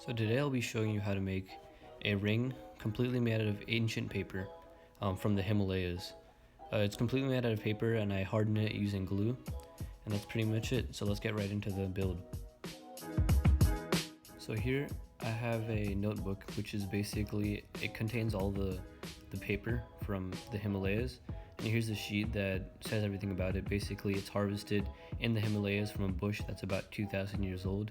So today I'll be showing you how to make a ring completely made out of ancient paper from the Himalayas. It's completely made out of paper and I hardened it using glue, and that's pretty much it. So let's get right into the build. So here I have a notebook, which is basically, it contains all the paper from the Himalayas, and here's a sheet that says everything about it. Basically, it's harvested in the Himalayas from a bush that's about 2,000 years old,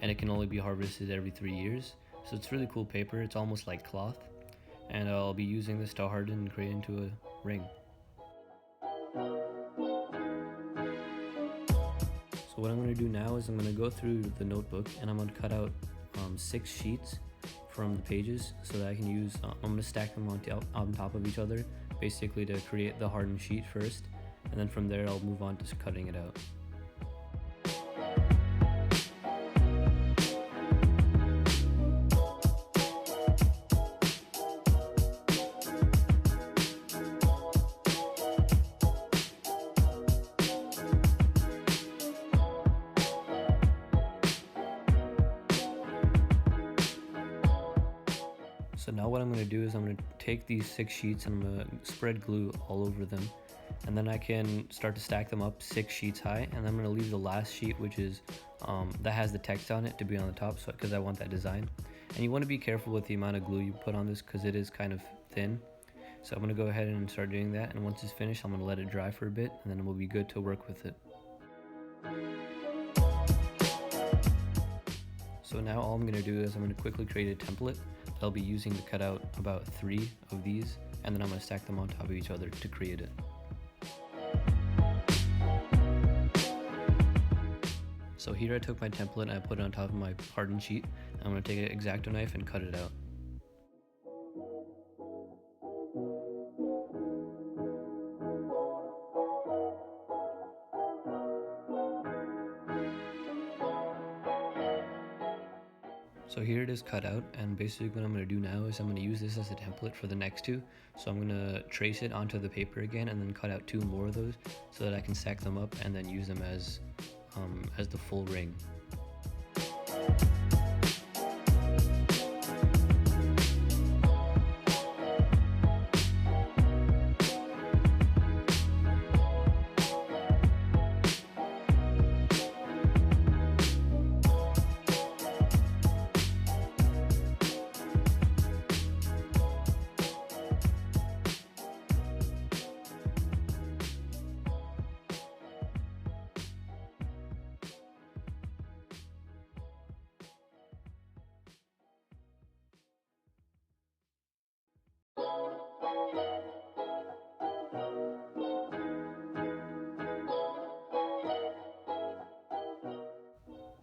and it can only be harvested every 3 years. So it's really cool paper. It's almost like cloth, and I'll be using this to harden and create into a ring. So what I'm going to do now is I'm going to go through the notebook and I'm going to cut out 6 sheets from the pages so that I can use, I'm going to stack them on top of each other, basically to create the hardened sheet first, and then from there I'll move on to cutting it out. So now what I'm going to do is I'm going to take these 6 sheets and I'm going to spread glue all over them, and then I can start to stack them up 6 sheets high, and I'm going to leave the last sheet, which is that has the text on it, to be on the top, so because I want that design. And you want to be careful with the amount of glue you put on this because it is kind of thin. So I'm going to go ahead and start doing that, and once it's finished I'm going to let it dry for a bit, and then we'll be good to work with it. So now all I'm going to do is I'm going to quickly create a template that I'll be using to cut out about 3 of these, and then I'm going to stack them on top of each other to create it. So here I took my template and I put it on top of my hardened sheet. I'm going to take an X-Acto knife and cut it out. So here it is cut out, and basically what I'm going to do now is I'm going to use this as a template for the next 2. So I'm going to trace it onto the paper again and then cut out 2 more of those so that I can stack them up and then use them as the full ring.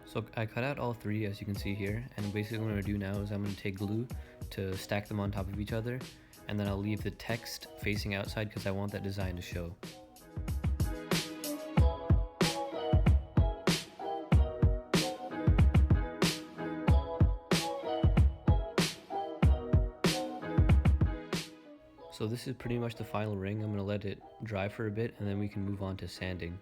So I cut out all 3, as you can see here, and basically what I'm going to do now is I'm going to take glue to stack them on top of each other, and then I'll leave the text facing outside because I want that design to show. So this is pretty much the final ring. I'm going to let it dry for a bit and then we can move on to sanding.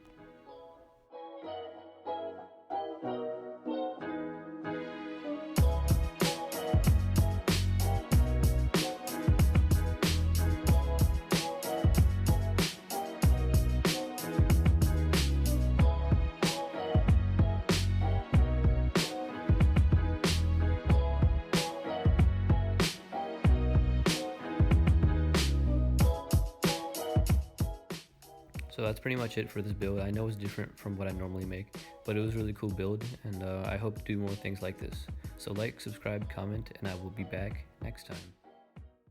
So that's pretty much it for this build. I know it's different from what I normally make, but it was a really cool build, and I hope to do more things like this. So like, subscribe, comment, and I will be back next time.